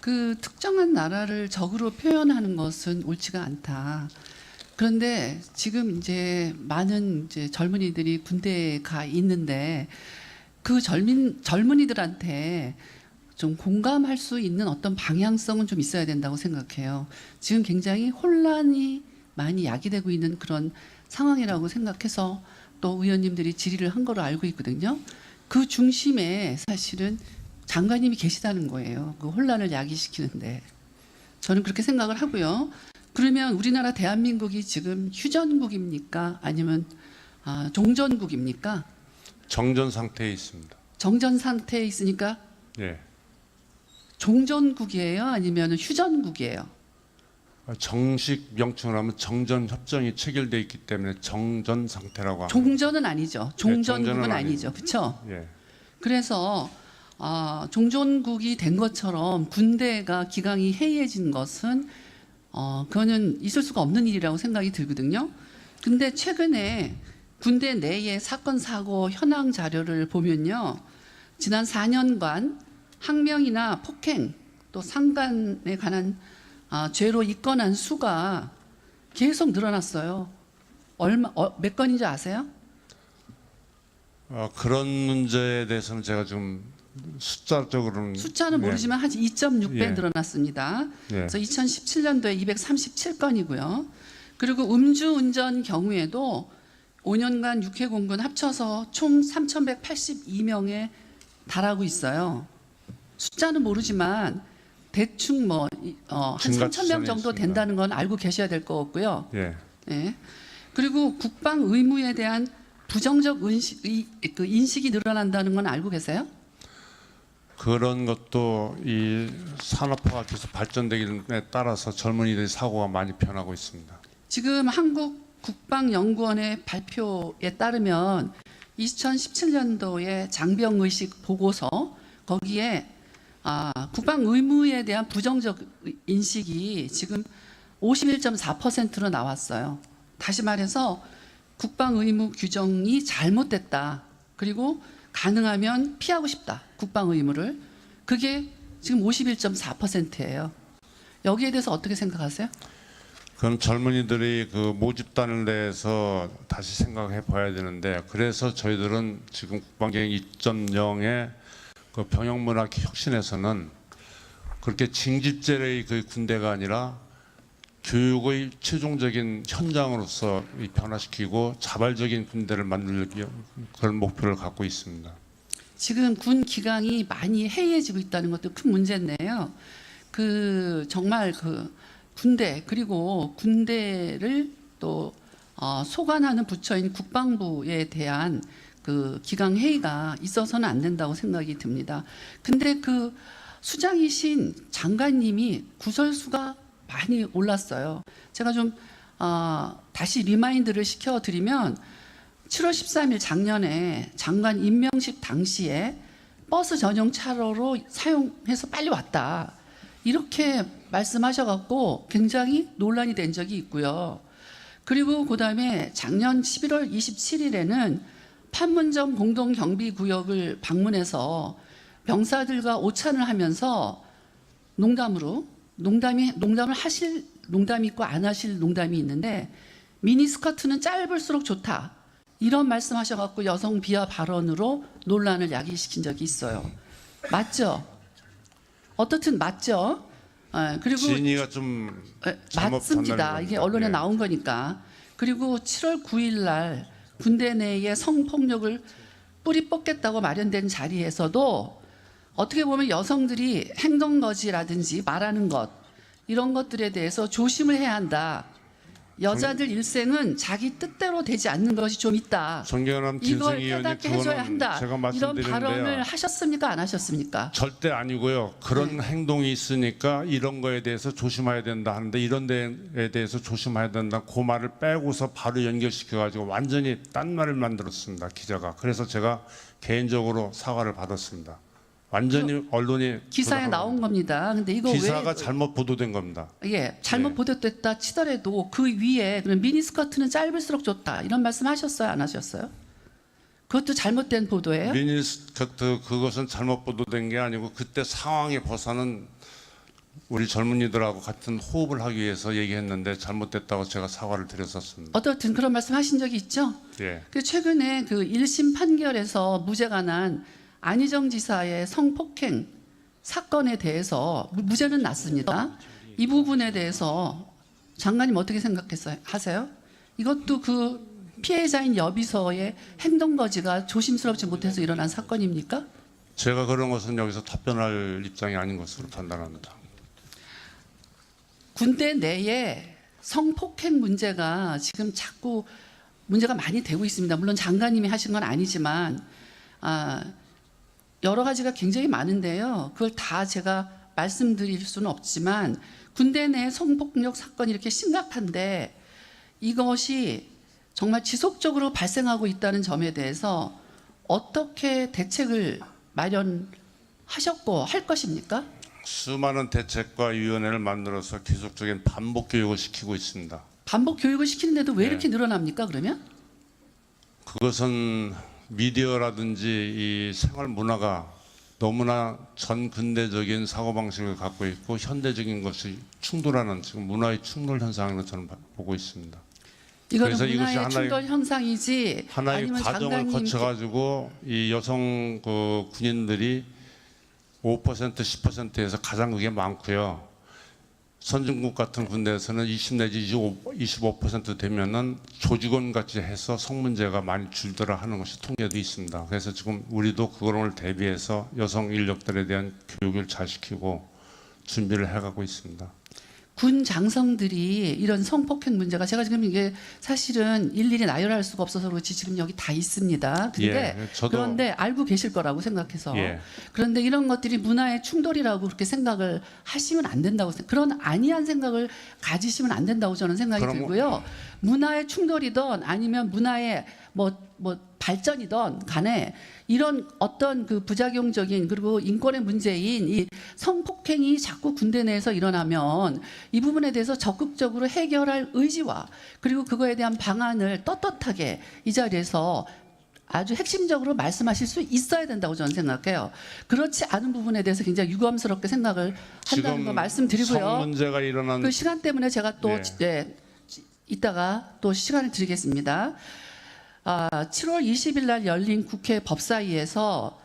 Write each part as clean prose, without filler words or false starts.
그 특정한 나라를 적으로 표현하는 것은 옳지가 않다. 그런데 지금 이제 많은 이제 젊은이들이 군대에 가 있는데 그 젊은이들한테 좀 공감할 수 있는 어떤 방향성은 좀 있어야 된다고 생각해요. 지금 굉장히 혼란이 많이 야기되고 있는 그런 상황이라고 생각해서 또 의원님들이 질의를 한 거로 알고 있거든요. 그 중심에 사실은 장관님이 계시다는 거예요. 그 혼란을 야기시키는데. 저는 그렇게 생각을 하고요. 그러면 우리나라 대한민국이 지금 휴전국입니까? 아니면 종전국입니까? 정전 상태에 있습니다. 정전 상태에 있으니까 예. 종전국이에요? 아니면 휴전국이에요? 정식 명칭으로 하면 정전 협정이 체결돼 있기 때문에 정전 상태라고 합니다. 종전은 아니죠. 종전국은 종전은 아니죠. 그렇죠? 예. 그래서 종전국이 된 것처럼 군대가 기강이 해이해진 것은 그거는 있을 수가 없는 일이라고 생각이 들거든요. 근데 최근에 군대 내의 사건 사고 현황 자료를 보면요, 지난 4년간 항명이나 폭행 또 상간에 관한 죄로 입건한 수가 계속 늘어났어요. 몇 건인지 아세요? 그런 문제에 대해서는 제가 좀 숫자적으로는 숫자는 모르지만 한 2.6배 예. 늘어났습니다. 예. 그래서 2017년도에 237건이고요. 그리고 음주운전 경우에도 5년간 6회 공군 합쳐서 총 3,182명에 달하고 있어요. 숫자는 모르지만 대충 한 3,000명 정도 된다는 건 알고 계셔야 될 것 같고요. 예. 예. 그리고 국방 의무에 대한 부정적 인식이 늘어난다는 건 알고 계세요? 그런 것도 이 산업화가 계속 발전되기에 따라서 젊은이들의 사고가 많이 변하고 있습니다. 지금 한국국방연구원의 발표에 따르면 2017년도에 장병의식 보고서 거기에 국방 의무에 대한 부정적 인식이 지금 51.4%로 나왔어요. 다시 말해서 국방 의무 규정이 잘못됐다. 그리고 가능하면 피하고 싶다. 국방 의무를. 그게 지금 51.4%예요. 여기에 대해서 어떻게 생각하세요? 그럼 젊은이들이 그 모집단을 내서 다시 생각해 봐야 되는데, 그래서 저희들은 지금 국방계획 2.0의 그 병영문화 혁신에서는 그렇게 징집제의 그 군대가 아니라 교육의 최종적인 현장으로서 변화시키고 자발적인 군대를 만들기 그런 목표를 갖고 있습니다. 지금 군 기강이 많이 해이해지고 있다는 것도 큰 문제인데요. 정말 군대 그리고 군대를 또 소관하는 부처인 국방부에 대한 그 기강 회의가 있어서는 안 된다고 생각이 듭니다. 근데 그 수장이신 장관님이 구설수가 많이 올랐어요. 제가 좀 다시 리마인드를 시켜드리면 7월 13일 작년에 장관 임명식 당시에 버스 전용 차로로 사용해서 빨리 왔다. 이렇게 말씀하셔갖고 굉장히 논란이 된 적이 있고요. 그리고 그다음에 작년 11월 27일에는 판문점 공동경비구역을 방문해서 병사들과 오찬을 하면서 농담을 하실 농담이 있고 안 하실 농담이 있는데 미니스커트는 짧을수록 좋다. 이런 말씀하셔갖고 여성 비하 발언으로 논란을 야기시킨 적이 있어요. 맞죠? 어떻든 맞죠? 그리고 진위가 좀 맞습니다. 이게 언론에 나온 거니까. 그리고 7월 9일 날 군대 내의 성폭력을 뿌리 뽑겠다고 마련된 자리에서도 어떻게 보면 여성들이 행동거지라든지 말하는 것 이런 것들에 대해서 조심을 해야 한다. 여자들 일생은 자기 뜻대로 되지 않는 것이 좀 있다. 존경하는 이걸 진승희 의원님, 깨닫게 해줘야 한다. 제가 이런 말씀드리는데요. 발언을 하셨습니까? 안 하셨습니까? 절대 아니고요. 그런 행동이 있으니까 이런 거에 대해서 조심해야 된다 하는데, 이런 데에 대해서 조심해야 된다 그 말을 빼고서 바로 연결시켜가지고 완전히 딴 말을 만들었습니다, 기자가. 그래서 제가 개인적으로 사과를 받았습니다. 완전히 언론이 기사에 나온 겁니다. 근데 이거 기사가 잘못 보도된 겁니다. 예, 잘못 네. 보도됐다 치더라도 그 위에 그럼 미니스커트는 짧을수록 좋다 이런 말씀하셨어요? 안 하셨어요? 그것도 잘못된 보도예요? 미니스커트 그것은 잘못 보도된 게 아니고 그때 상황에 벗어는 우리 젊은이들하고 같은 호흡을 하기 위해서 얘기했는데 잘못됐다고 제가 사과를 드렸었습니다. 어떻든 그런 말씀하신 적이 있죠. 예. 그 최근에 그 1심 판결에서 무죄가 난 안희정 지사의 성폭행 사건에 대해서 무죄는 났습니다. 이 부분에 대해서 장관님 어떻게 하세요? 이것도 그 피해자인 여비서의 행동 거지가 조심스럽지 못해서 일어난 사건입니까? 제가 그런 것은 여기서 답변할 입장이 아닌 것으로 판단합니다. 군대 내에 성폭행 문제가 지금 자꾸 문제가 많이 되고 있습니다. 물론 장관님이 하신 건 아니지만 여러 가지가 굉장히 많은데요. 그걸 다 제가 말씀드릴 수는 없지만 군대 내 성폭력 사건이 이렇게 심각한데 이것이 정말 지속적으로 발생하고 있다는 점에 대해서 어떻게 대책을 마련하셨고 할 것입니까? 수많은 대책과 위원회를 만들어서 계속적인 반복 교육을 시키고 있습니다. 반복 교육을 시키는데도 왜 네. 이렇게 늘어납니까? 그러면? 그것은 미디어라든지 이 생활 문화가 너무나 전근대적인 사고방식을 갖고 있고 현대적인 것이 충돌하는 지금 문화의 충돌 현상으로 저는 보고 있습니다. 이거는 그래서 이것이 문화의 충돌 현상이지 하나의 아니면 과정을 장관님 거쳐가지고 이 여성 그 군인들이 5% 10%에서 가장 그게 많고요. 선진국 같은 군대에서는 20 내지 25% 되면은 조직원 같이 해서 성문제가 많이 줄더라 하는 것이 통계도 있습니다. 그래서 지금 우리도 그걸 대비해서 여성 인력들에 대한 교육을 잘 시키고 준비를 해가고 있습니다. 군 장성들이 이런 성폭행 문제가 제가 지금 이게 사실은 일일이 나열할 수가 없어서 그렇지 지금 여기 다 있습니다. 근데 그런데 알고 계실 거라고 생각해서 그런데 이런 것들이 문화의 충돌이라고 그렇게 생각을 하시면 안 된다고 그런 아니한 생각을 가지시면 안 된다고 저는 생각이 들고요. 문화의 충돌이든 아니면 문화의 뭐 발전이든 간에 이런 어떤 그 부작용적인 그리고 인권의 문제인 이 성폭행이 자꾸 군대 내에서 일어나면 이 부분에 대해서 적극적으로 해결할 의지와 그리고 그거에 대한 방안을 떳떳하게 이 자리에서 아주 핵심적으로 말씀하실 수 있어야 된다고 저는 생각해요. 그렇지 않은 부분에 대해서 굉장히 유감스럽게 생각을 한다는 거 말씀드리고요. 성 문제가 일어난 그 시간 때문에 제가 또 이따가 또 시간을 드리겠습니다. 7월 20일 날 열린 국회 법사위에서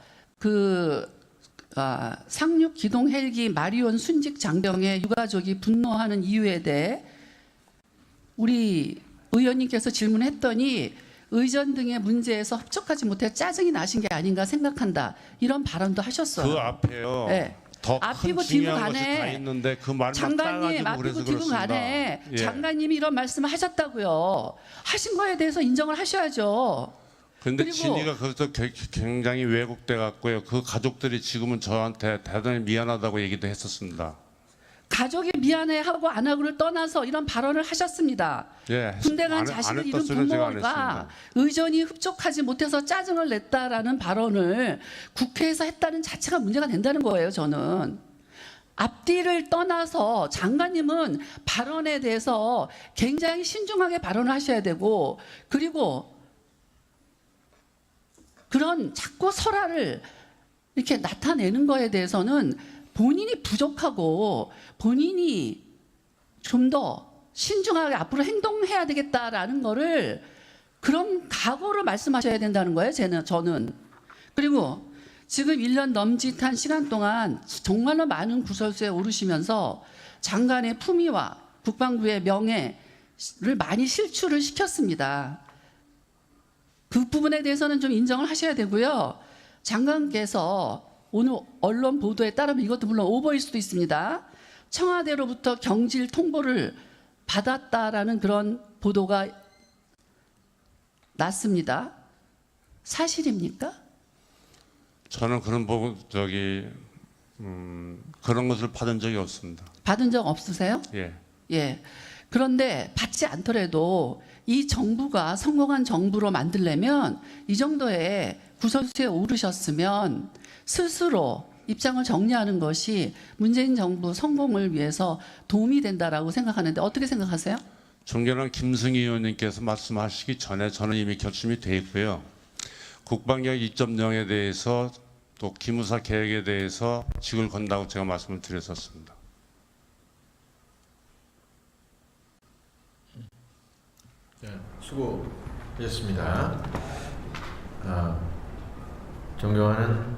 상륙 기동 헬기 마리온 순직 장병의 유가족이 분노하는 이유에 대해 우리 의원님께서 질문했더니 의전 등의 문제에서 합족하지 못해 짜증이 나신 게 아닌가 생각한다. 이런 발언도 하셨어요. 그 앞에요. 네. 더 큰 앞이고 중요한 뒤고 것이 다 간에 있는데 그 말만 장관님 따가지고 그래서 앞이고 뒤고 그렇습니다. 간에 예. 장관님이 이런 말씀을 하셨다고요. 하신 거에 대해서 인정을 하셔야죠. 근데 그리고 진위가 그것도 굉장히 왜곡돼 갖고요. 그 가족들이 지금은 저한테 대단히 미안하다고 얘기도 했었습니다. 가족이 미안해하고 안 하고를 떠나서 이런 발언을 하셨습니다. 예, 군대 간 안 자식을 했다 잃은 소리는 제가 안 부모가 했습니다. 의전이 흡족하지 못해서 짜증을 냈다라는 발언을 국회에서 했다는 자체가 문제가 된다는 거예요. 저는. 앞뒤를 떠나서 장관님은 발언에 대해서 굉장히 신중하게 발언을 하셔야 되고 그리고 그런 자꾸 설화를 이렇게 나타내는 거에 대해서는 본인이 부족하고 본인이 좀 더 신중하게 앞으로 행동해야 되겠다라는 거를 그런 각오를 말씀하셔야 된다는 거예요. 저는. 그리고 지금 1년 넘짓한 시간 동안 정말로 많은 구설수에 오르시면서 장관의 품위와 국방부의 명예를 많이 실추를 시켰습니다. 그 부분에 대해서는 좀 인정을 하셔야 되고요. 장관께서 오늘 언론 보도에 따르면 이것도 물론 오버일 수도 있습니다. 청와대로부터 경질 통보를 받았다라는 그런 보도가 났습니다. 사실입니까? 저는 그런 그런 것을 받은 적이 없습니다. 받은 적 없으세요? 예. 예. 그런데 받지 않더라도 이 정부가 성공한 정부로 만들려면 이 정도의 구설수에 오르셨으면 스스로 입장을 정리하는 것이 문재인 정부 성공을 위해서 도움이 된다라고 생각하는데 어떻게 생각하세요? 존경하는 김승희 의원님께서 말씀하시기 전에 저는 이미 결심이 돼 있고요. 국방력 2.0에 대해서 또 기무사 계획에 대해서 직을 건다고 제가 말씀을 드렸었습니다. 수고하셨습니다. 존경하는